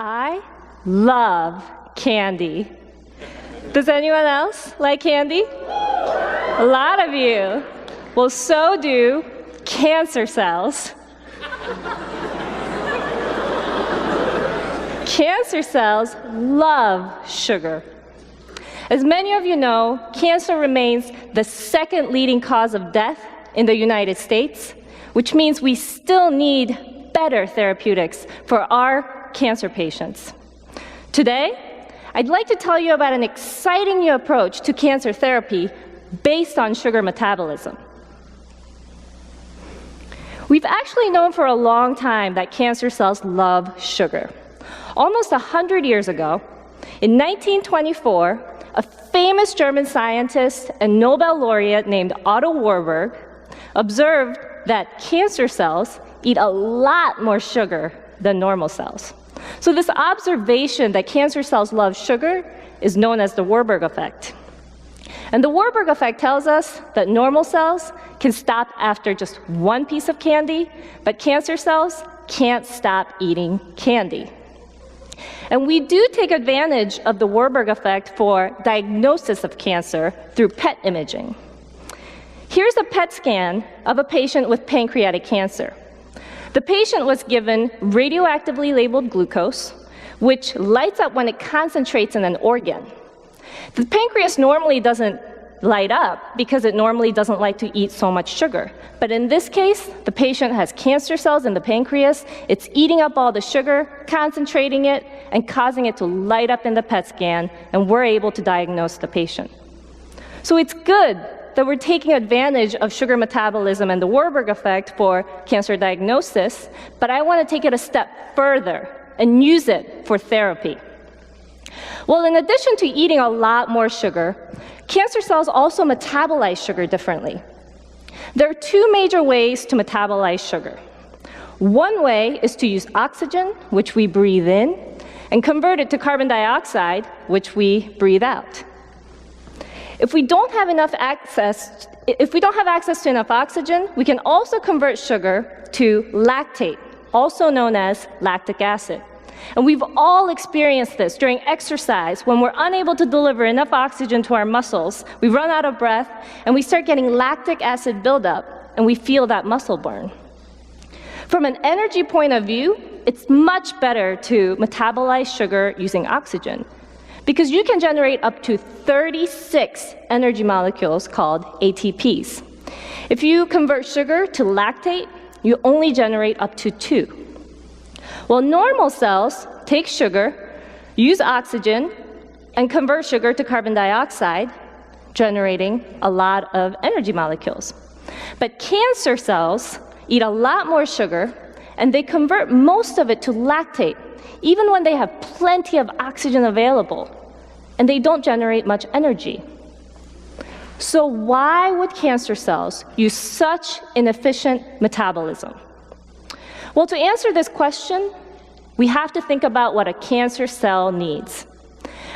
I love candy. Does anyone else like candy? A lot of you. Well, so do cancer cells. Cancer cells love sugar. As many of you know, cancer remains the second leading cause of death in the United States, which means we still need better therapeutics for our cancer patients. Today, I'd like to tell you about an exciting new approach to cancer therapy based on sugar metabolism. We've actually known for a long time that cancer cells love sugar. Almost 100 years ago, in 1924, a famous German scientist and Nobel laureate named Otto Warburg observed that cancer cells eat a lot more sugar than normal cells. So this observation that cancer cells love sugar is known as the Warburg effect. And the Warburg effect tells us that normal cells can stop after just one piece of candy, but cancer cells can't stop eating candy. And we do take advantage of the Warburg effect for diagnosis of cancer through PET imaging. Here's a PET scan of a patient with pancreatic cancer. The patient was given radioactively labeled glucose, which lights up when it concentrates in an organ. The pancreas normally doesn't light up because it normally doesn't like to eat so much sugar. But in this case, the patient has cancer cells in the pancreas. It's eating up all the sugar, concentrating it, and causing it to light up in the PET scan, and we're able to diagnose the patient. So it's good that we're taking advantage of sugar metabolism and the Warburg effect for cancer diagnosis, but I want to take it a step further and use it for therapy. Well, in addition to eating a lot more sugar, cancer cells also metabolize sugar differently. There are two major ways to metabolize sugar. One way is to use oxygen, which we breathe in, and convert it to carbon dioxide, which we breathe out. If we don't have access to enough oxygen, we can also convert sugar to lactate, also known as lactic acid. And we've all experienced this during exercise when we're unable to deliver enough oxygen to our muscles. We run out of breath, and we start getting lactic acid buildup, and we feel that muscle burn. From an energy point of view, it's much better to metabolize sugar using oxygen, because you can generate up to 36 energy molecules called ATPs. If you convert sugar to lactate, you only generate up to 2. Well, normal cells take sugar, use oxygen, and convert sugar to carbon dioxide, generating a lot of energy molecules. But cancer cells eat a lot more sugar, and they convert most of it to lactate, even when they have plenty of oxygen available, and they don't generate much energy. So why would cancer cells use such inefficient metabolism? Well, to answer this question, we have to think about what a cancer cell needs.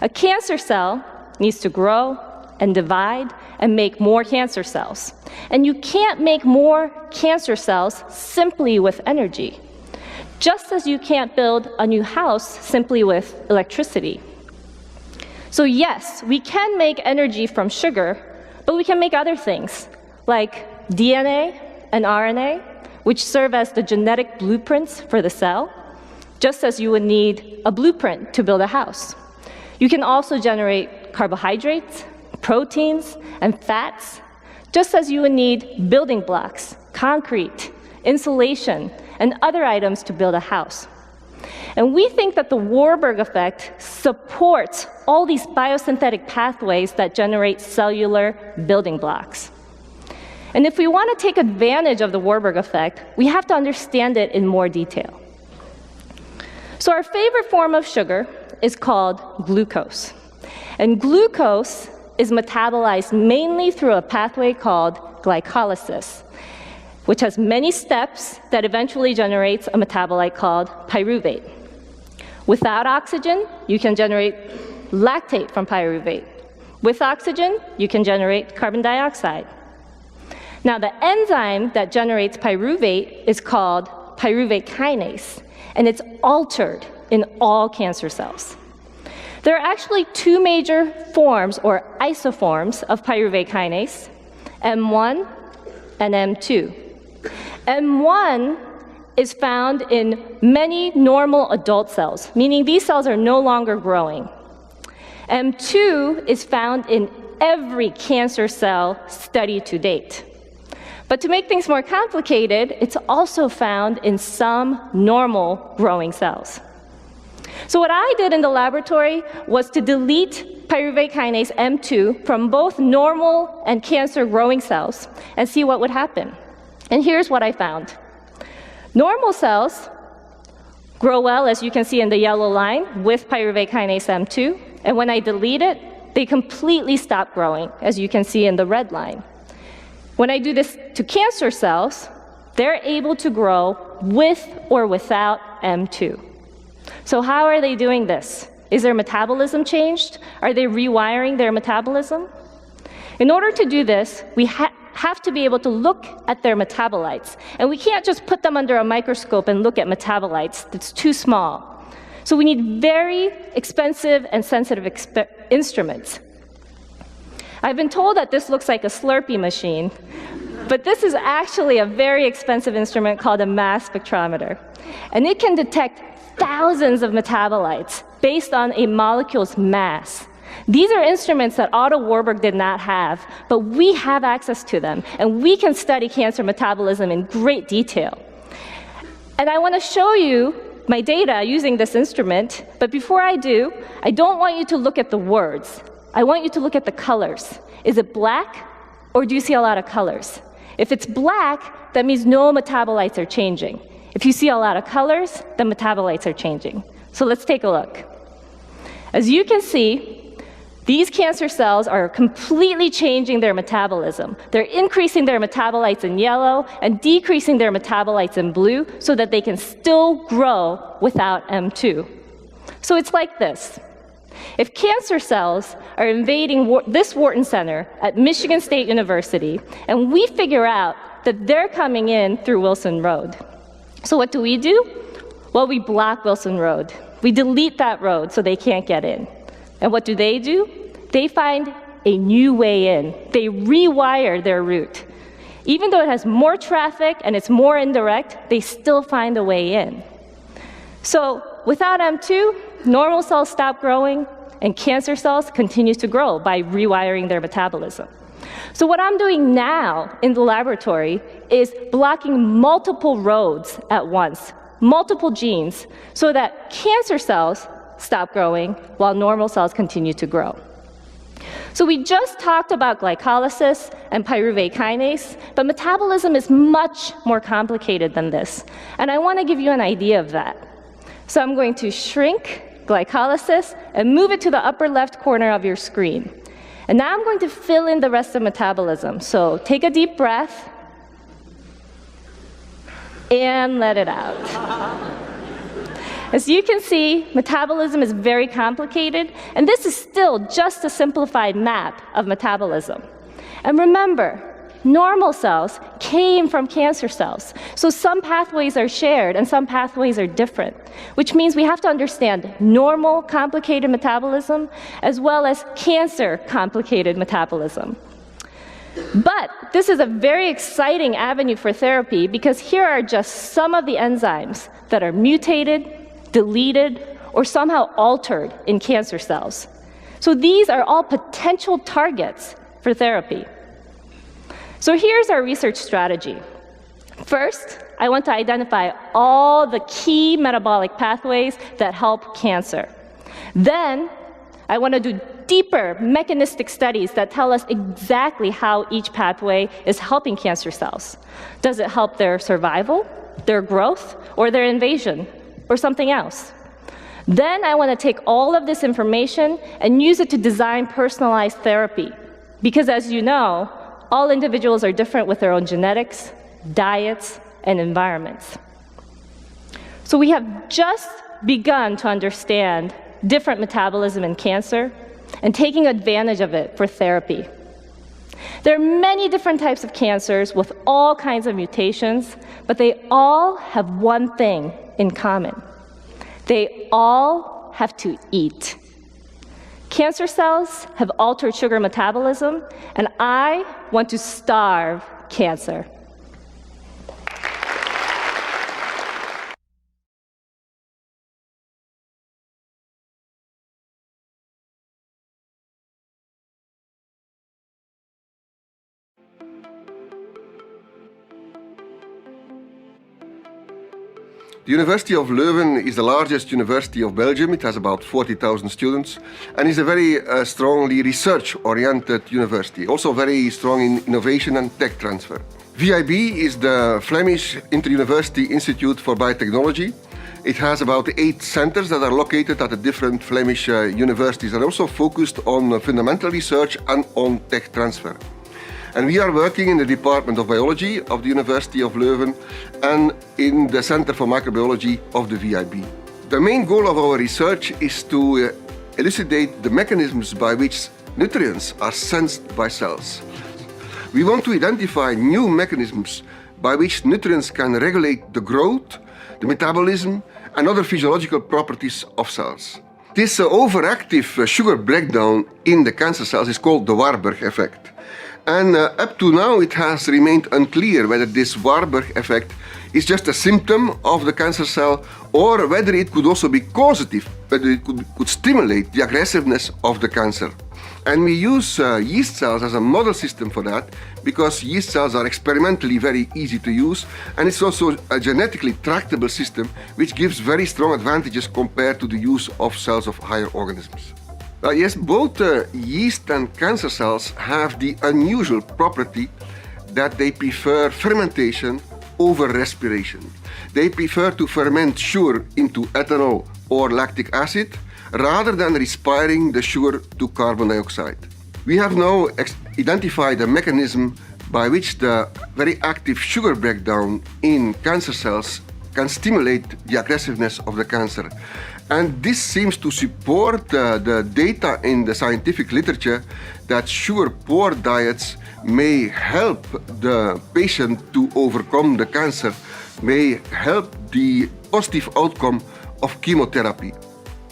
A cancer cell needs to grow and divide and make more cancer cells. And you can't make more cancer cells simply with energy, just as you can't build a new house simply with electricity. So yes, we can make energy from sugar, but we can make other things, like DNA and RNA, which serve as the genetic blueprints for the cell, just as you would need a blueprint to build a house. You can also generate carbohydrates, proteins, and fats, just as you would need building blocks, concrete, insulation, and other items to build a house. And we think that the Warburg effect supports all these biosynthetic pathways that generate cellular building blocks. And if we want to take advantage of the Warburg effect, we have to understand it in more detail. So our favorite form of sugar is called glucose. And glucose is metabolized mainly through a pathway called glycolysis, which has many steps that eventually generates a metabolite called pyruvate. Without oxygen, you can generate lactate from pyruvate. With oxygen, you can generate carbon dioxide. Now, the enzyme that generates pyruvate is called pyruvate kinase, and it's altered in all cancer cells. There are actually two major forms or isoforms of pyruvate kinase, M1 and M2. M1 is found in many normal adult cells, meaning these cells are no longer growing. M2 is found in every cancer cell studied to date. But to make things more complicated, it's also found in some normal growing cells. So what I did in the laboratory was to delete pyruvate kinase M2 from both normal and cancer growing cells and see what would happen. And here's what I found. Normal cells grow well, as you can see in the yellow line, with pyruvate kinase M2. And when I delete it, they completely stop growing, as you can see in the red line. When I do this to cancer cells, they're able to grow with or without M2. So how are they doing this? Is their metabolism changed? Are they rewiring their metabolism? In order to do this, we have to be able to look at their metabolites. And we can't just put them under a microscope and look at metabolites. That's too small. So we need very expensive and sensitive instruments. I've been told that this looks like a Slurpee machine, but this is actually a very expensive instrument called a mass spectrometer. And it can detect thousands of metabolites based on a molecule's mass. These are instruments that Otto Warburg did not have, but we have access to them, and we can study cancer metabolism in great detail. And I want to show you my data using this instrument, but before I do, I don't want you to look at the words. I want you to look at the colors. Is it black, or do you see a lot of colors? If it's black, that means no metabolites are changing. If you see a lot of colors, the metabolites are changing. So let's take a look. As you can see, these cancer cells are completely changing their metabolism. They're increasing their metabolites in yellow and decreasing their metabolites in blue so that they can still grow without M2. So it's like this. If cancer cells are invading this Wharton Center at Michigan State University, and we figure out that they're coming in through Wilson Road, so what do? Well, we block Wilson Road. We delete that road so they can't get in. And what do? They find a new way in. They rewire their route. Even though it has more traffic and it's more indirect, they still find a way in. So without M2, normal cells stop growing, and cancer cells continue to grow by rewiring their metabolism. So what I'm doing now in the laboratory is blocking multiple roads at once, multiple genes, so that cancer cells stop growing while normal cells continue to grow. So we just talked about glycolysis and pyruvate kinase, but metabolism is much more complicated than this. And I want to give you an idea of that. So I'm going to shrink glycolysis and move it to the upper left corner of your screen. And now I'm going to fill in the rest of metabolism. So take a deep breath and let it out. As you can see, metabolism is very complicated, and this is still just a simplified map of metabolism. And remember, normal cells came from cancer cells, so some pathways are shared and some pathways are different, which means we have to understand normal complicated metabolism as well as cancer complicated metabolism. But this is a very exciting avenue for therapy because here are just some of the enzymes that are mutated, deleted, or somehow altered in cancer cells. So these are all potential targets for therapy. So here's our research strategy. First, I want to identify all the key metabolic pathways that help cancer. Then, I want to do deeper mechanistic studies that tell us exactly how each pathway is helping cancer cells. Does it help their survival, their growth, or their invasion, or something else? Then I want to take all of this information and use it to design personalized therapy. Because as you know, all individuals are different with their own genetics, diets, and environments. So we have just begun to understand different metabolism in cancer and taking advantage of it for therapy. There are many different types of cancers with all kinds of mutations, but they all have one thing in common. They all have to eat. Cancer cells have altered sugar metabolism, and I want to starve cancer. The University of Leuven is the largest university of Belgium. It has about 40,000 students and is a very strongly research-oriented university, also very strong in innovation and tech transfer. VIB is the Flemish Inter-University Institute for Biotechnology. It has about 8 centers that are located at the different Flemish universities and also focused on fundamental research and on tech transfer. And we are working in the Department of Biology of the University of Leuven and in the Center for Microbiology of the VIB. The main goal of our research is to elucidate the mechanisms by which nutrients are sensed by cells. We want to identify new mechanisms by which nutrients can regulate the growth, the metabolism, and other physiological properties of cells. This overactive sugar breakdown in the cancer cells is called the Warburg effect. And up to now it has remained unclear whether this Warburg effect is just a symptom of the cancer cell or whether it could also be causative, whether it could stimulate the aggressiveness of the cancer. And we use yeast cells as a model system for that because yeast cells are experimentally very easy to use, and it's also a genetically tractable system which gives very strong advantages compared to the use of cells of higher organisms. Yes, both yeast and cancer cells have the unusual property that they prefer fermentation over respiration. They prefer to ferment sugar into ethanol or lactic acid rather than respiring the sugar to carbon dioxide. We have now identified a mechanism by which the very active sugar breakdown in cancer cells can stimulate the aggressiveness of the cancer. And this seems to support the data in the scientific literature that sugar-poor diets may help the patient to overcome the cancer, may help the positive outcome of chemotherapy.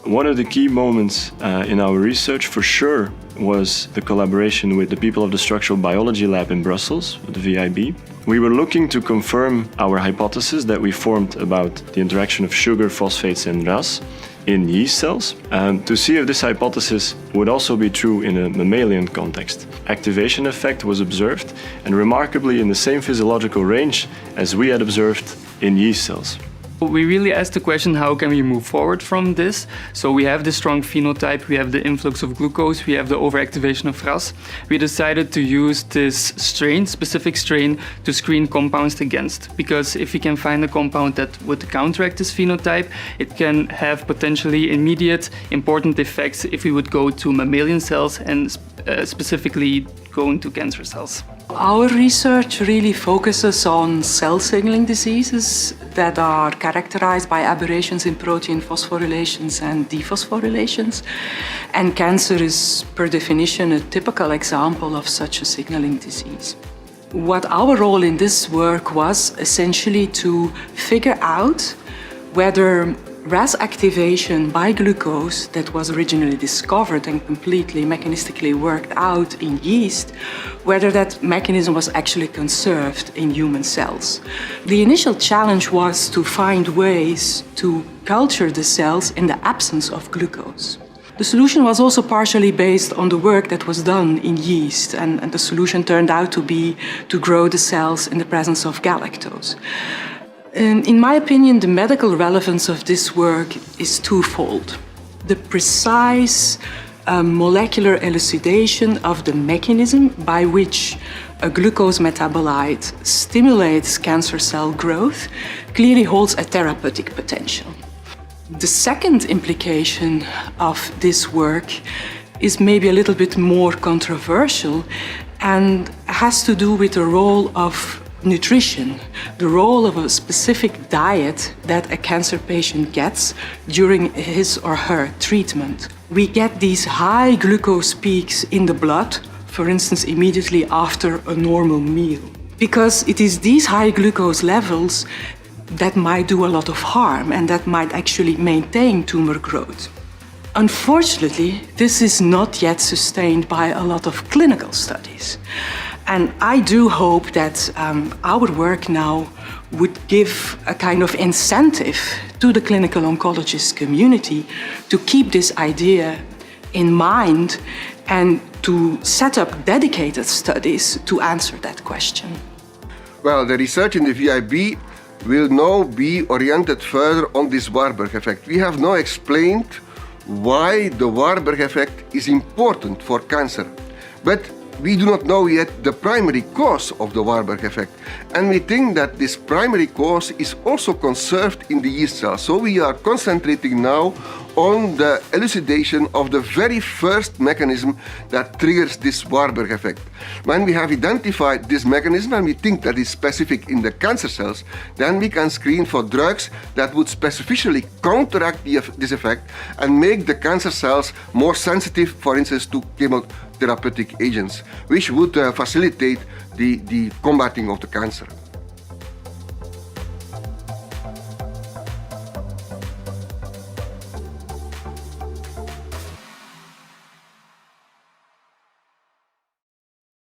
One of the key moments in our research for sure was the collaboration with the people of the Structural Biology Lab in Brussels, the VIB. We were looking to confirm our hypothesis that we formed about the interaction of sugar, phosphates and RAS in yeast cells, to see if this hypothesis would also be true in a mammalian context. Activation effect was observed, and remarkably in the same physiological range as we had observed in yeast cells. We really asked the question, how can we move forward from this? So we have the strong phenotype, we have the influx of glucose, we have the overactivation of RAS. We decided to use this strain, specific strain, to screen compounds against. Because if we can find a compound that would counteract this phenotype, it can have potentially immediate important effects if we would go to mammalian cells and specifically go into cancer cells. Our research really focuses on cell signaling diseases that are characterized by aberrations in protein phosphorylations and dephosphorylations. And cancer is, per definition, a typical example of such a signaling disease. What our role in this work was essentially to figure out whether RAS activation by glucose that was originally discovered and completely mechanistically worked out in yeast, whether that mechanism was actually conserved in human cells. The initial challenge was to find ways to culture the cells in the absence of glucose. The solution was also partially based on the work that was done in yeast, and the solution turned out to be to grow the cells in the presence of galactose. In my opinion, the medical relevance of this work is twofold. The precise molecular elucidation of the mechanism by which a glucose metabolite stimulates cancer cell growth clearly holds a therapeutic potential. The second implication of this work is maybe a little bit more controversial and has to do with the role of nutrition, the role of a specific diet that a cancer patient gets during his or her treatment. We get these high glucose peaks in the blood, for instance, immediately after a normal meal. Because it is these high glucose levels that might do a lot of harm and that might actually maintain tumor growth. Unfortunately, this is not yet sustained by a lot of clinical studies. And I do hope that our work now would give a kind of incentive to the clinical oncologist community to keep this idea in mind and to set up dedicated studies to answer that question. Well, the research in the VIB will now be oriented further on this Warburg effect. We have now explained why the Warburg effect is important for cancer, but we do not know yet the primary cause of the Warburg effect. And we think that this primary cause is also conserved in the yeast cells. So we are concentrating now on the elucidation of the very first mechanism that triggers this Warburg effect. When we have identified this mechanism and we think that it's specific in the cancer cells, then we can screen for drugs that would specifically counteract this effect and make the cancer cells more sensitive, for instance, to chemotherapeutic agents, which would facilitate the combating of the cancer.